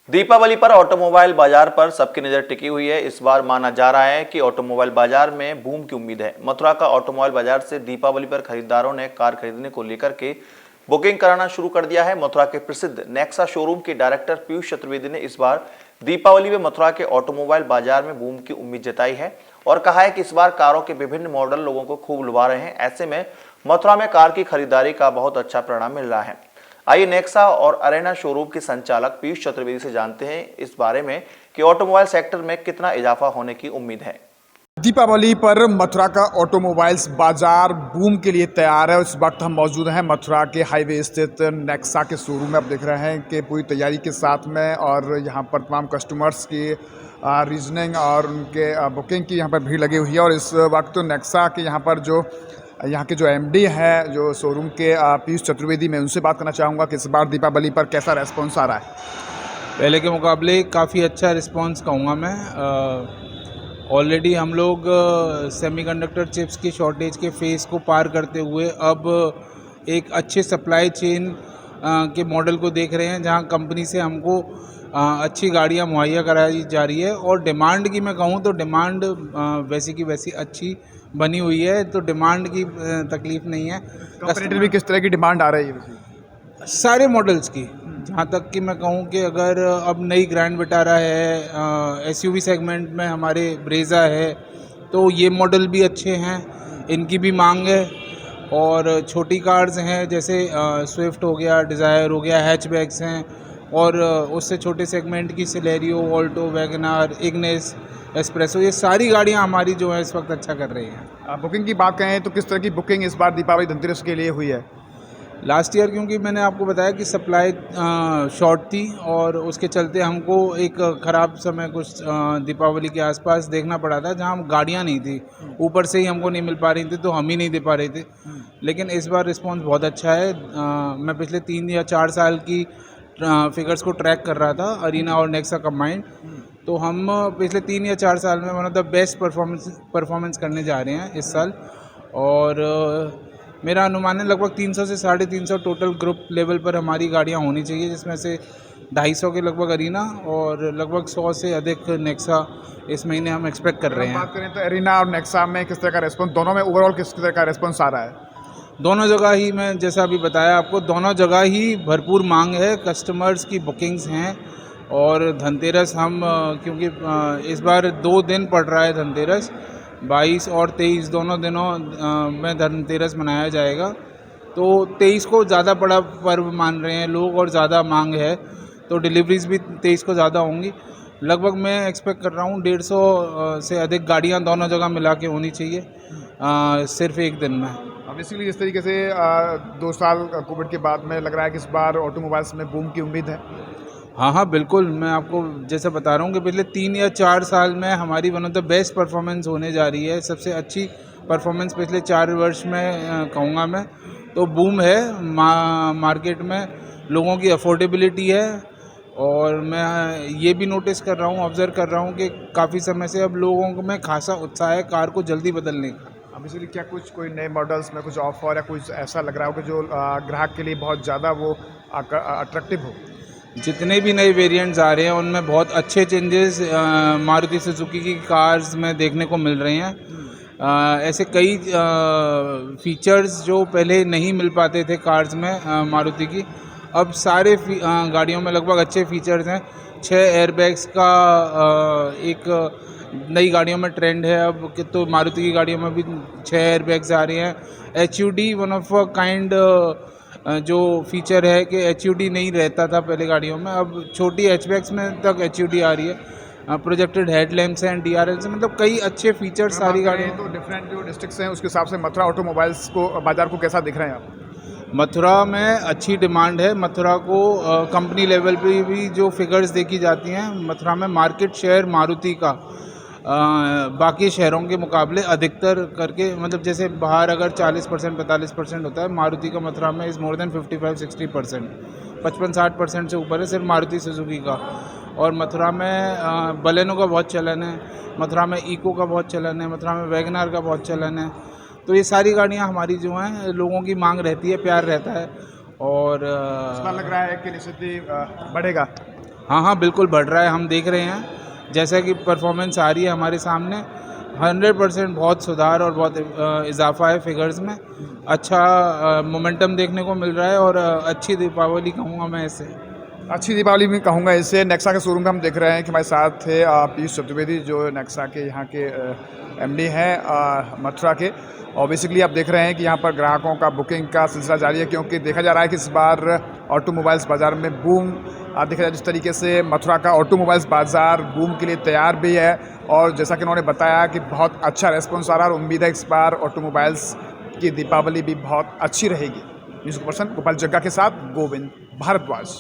दीपावली पर ऑटोमोबाइल बाजार पर सबकी नजर टिकी हुई है। इस बार माना जा रहा है कि ऑटोमोबाइल बाजार में बूम की उम्मीद है। मथुरा का ऑटोमोबाइल बाजार से दीपावली पर खरीदारों ने कार खरीदने को लेकर के बुकिंग कराना शुरू कर दिया है। मथुरा के प्रसिद्ध नेक्सा शोरूम के डायरेक्टर पीयूष चतुर्वेदी ने इस बार दीपावली में मथुरा के ऑटोमोबाइल बाजार में बूम की उम्मीद जताई है और कहा है कि इस बार कारों के विभिन्न मॉडल लोगों को खूब लुभा रहे हैं। ऐसे में मथुरा में कार की खरीदारी का बहुत अच्छा परिणाम मिल रहा है। आइए नेक्सा और अरेना शोरूम के संचालक पीयूष चतुर्वेदी से जानते हैं इस बारे में कि ऑटोमोबाइल सेक्टर में कितना इजाफा होने की उम्मीद है। दीपावली पर मथुरा का ऑटोमोबाइल्स बाजार बूम के लिए तैयार है। इस वक्त हम मौजूद हैं मथुरा के हाईवे स्थित नेक्सा के शोरूम में। आप देख रहे हैं कि पूरी तैयारी के साथ में और यहाँ पर तमाम कस्टमर्स की रीजनिंग और उनके बुकिंग की यहाँ पर भीड़ लगी हुई है। और इस वक्त नेक्सा के यहाँ के जो एमडी हैं जो शोरूम के पीयूष चतुर्वेदी, मैं उनसे बात करना चाहूँगा कि इस बार दीपावली पर कैसा रेस्पॉन्स आ रहा है। पहले के मुकाबले काफ़ी अच्छा रिस्पांस कहूँगा मैं। ऑलरेडी हम लोग सेमीकंडक्टर चिप्स की शॉर्टेज के फेज़ को पार करते हुए अब एक अच्छे सप्लाई चेन के मॉडल को देख रहे हैं, जहां कंपनी से हमको अच्छी गाड़ियां मुहैया कराई जा रही है। और डिमांड की मैं कहूं तो डिमांड वैसी की वैसी अच्छी बनी हुई है, तो डिमांड की तकलीफ़ नहीं है। कंपैरेटिव भी किस तरह की डिमांड आ रही है? सारे मॉडल्स की, जहाँ तक कि मैं कहूँ कि अगर अब नई ग्रैंड विटारा है, एसयूवी सेगमेंट में हमारे ब्रेज़ा है, तो ये मॉडल भी अच्छे हैं, इनकी भी मांग है। और छोटी कार्स हैं जैसे स्विफ्ट हो गया, डिज़ायर हो गया, हैचबैक्स हैं, और उससे छोटे सेगमेंट की Celerio, Alto, WagonR, Ignis, Espresso, ये सारी गाड़ियाँ हमारी जो है इस वक्त अच्छा कर रही हैं। बुकिंग की बात करें तो किस तरह की बुकिंग इस बार दीपावली धनतेरस के लिए हुई है? लास्ट ईयर क्योंकि मैंने आपको बताया कि सप्लाई शॉर्ट थी और उसके चलते हमको एक ख़राब समय कुछ दीपावली के आसपास देखना पड़ा था, जहां गाड़ियां नहीं थी, ऊपर से ही हमको नहीं मिल पा रही थी, तो हम ही नहीं दे पा रहे थे। लेकिन इस बार रिस्पांस बहुत अच्छा है। मैं पिछले 3 या 4 साल की फिगर्स को ट्रैक कर रहा था, अरीना और नेक्सा कंबाइंड, तो हम पिछले 3 या 4 साल में one of the best performance करने जा रहे हैं इस साल। और मेरा अनुमान है लगभग 300 से 350 टोटल ग्रुप लेवल पर हमारी गाड़ियां होनी चाहिए, जिसमें से 250 के लगभग अरीना और लगभग 100 से अधिक नेक्सा इस महीने हम एक्सपेक्ट कर रहे हैं। बात करें तो अरीना और नेक्सा में किस तरह का रेस्पॉन्स, दोनों में ओवरऑल किस तरह का रेस्पॉन्स आ रहा है? दोनों जगह ही, मैं जैसा अभी बताया आपको, दोनों जगह ही भरपूर मांग है, कस्टमर्स की बुकिंग्स हैं। और धनतेरस हम क्योंकि इस बार 2 दिन पड़ रहा है धनतेरस, 22 और 23 दोनों दिनों में धनतेरस मनाया जाएगा, तो 23 को ज़्यादा बड़ा पर्व मान रहे हैं लोग और ज़्यादा मांग है, तो डिलीवरीज भी 23 को ज़्यादा होंगी। लगभग मैं एक्सपेक्ट कर रहा हूँ 150 से अधिक गाड़ियाँ दोनों जगह मिला के होनी चाहिए सिर्फ एक दिन में। अब इसीलिए इस तरीके से 2 साल कोविड के बाद में लग रहा है कि इस बार ऑटोमोबाइल्स में बूम की उम्मीद है। हाँ बिल्कुल, मैं आपको जैसे बता रहा हूँ कि पिछले 3 या 4 साल में हमारी one of the best performance होने जा रही है, सबसे अच्छी परफॉर्मेंस पिछले 4 वर्ष में कहूँगा मैं। तो बूम है मार्केट में, लोगों की अफोर्डेबिलिटी है। और मैं ये भी नोटिस कर रहा हूँ, ऑब्ज़र्व कर रहा हूँ कि काफ़ी समय से अब लोगों में खासा उत्साह है कार को जल्दी बदलने का। अब इसलिए क्या कोई नए मॉडल्स में कुछ ऑफर या कुछ ऐसा लग रहा हो कि जो ग्राहक के लिए बहुत ज़्यादा वो अट्रैक्टिव हो? जितने भी नए वेरिएंट्स आ रहे हैं उनमें बहुत अच्छे चेंजेस मारुति सुजुकी की कार्स में देखने को मिल रहे हैं। ऐसे कई फीचर्स जो पहले नहीं मिल पाते थे कार्स में मारुति की, अब सारे गाड़ियों में लगभग अच्छे फीचर्स हैं। 6 एयरबैग्स का एक नई गाड़ियों में ट्रेंड है अब, तो मारुति की गाड़ियों में भी 6 एयरबैग्स आ रही हैं। HUD one of a kind जो फीचर है कि HUD नहीं रहता था पहले गाड़ियों में, अब छोटी हैचबैक्स में तक HUD आ रही है। प्रोजेक्टेड हेडलैम्प्स हैं, DRL से, मतलब कई अच्छे फीचर्स सारी गाड़ियों। तो डिफरेंट जो डिस्ट्रिक्ट्स हैं उसके हिसाब से मथुरा ऑटोमोबाइल्स को बाजार को कैसा दिख रहे हैं आप? मथुरा में अच्छी डिमांड है। मथुरा को कंपनी लेवल पे भी जो फिगर्स देखी जाती हैं, मथुरा में मार्केट शेयर मारुति का बाकी शहरों के मुकाबले अधिकतर करके, मतलब जैसे बाहर अगर 40% 45% होता है, मारुति का मथुरा में इज़ मोर देन 55-60%, 55-60% से ऊपर है सिर्फ मारुति सुजुकी का। और मथुरा में बलेनो का बहुत चलन है, मथुरा में इको का बहुत चलन है, मथुरा में वैगनार का बहुत चलन है। तो ये सारी गाड़ियाँ हमारी जो हैं, लोगों की मांग रहती है, प्यार रहता है। और लग रहा है कि निश्चित बढ़ेगा। हाँ बिल्कुल बढ़ रहा है। हम देख रहे हैं जैसा कि परफॉर्मेंस आ रही है हमारे सामने, 100% बहुत सुधार और बहुत इजाफा है फिगर्स में। अच्छा मोमेंटम देखने को मिल रहा है और अच्छी दीपावली कहूँगा मैं इसे। अच्छी दीपावली भी कहूँगा इसे। नेक्सा के शोरूम में हम देख रहे हैं कि हमारे साथ थे पीयूष चतुर्वेदी, जो नेक्सा के यहाँ के एमडी हैं मथुरा के। और बेसिकली आप देख रहे हैं कि यहाँ पर ग्राहकों का बुकिंग का सिलसिला जारी है, क्योंकि देखा जा रहा है कि इस बार ऑटोमोबाइल्स बाज़ार में बूम देखा जाए। जिस तरीके से मथुरा का ऑटोमोबाइल्स बाज़ार बूम के लिए तैयार भी है, और जैसा कि उन्होंने बताया कि बहुत अच्छा रेस्पॉन्स आ रहा है, और उम्मीद है इस बार ऑटोमोबाइल्स की दीपावली भी बहुत अच्छी रहेगी। न्यूज़ पर्सन गोपाल जग्गा के साथ गोविंद भारद्वाज।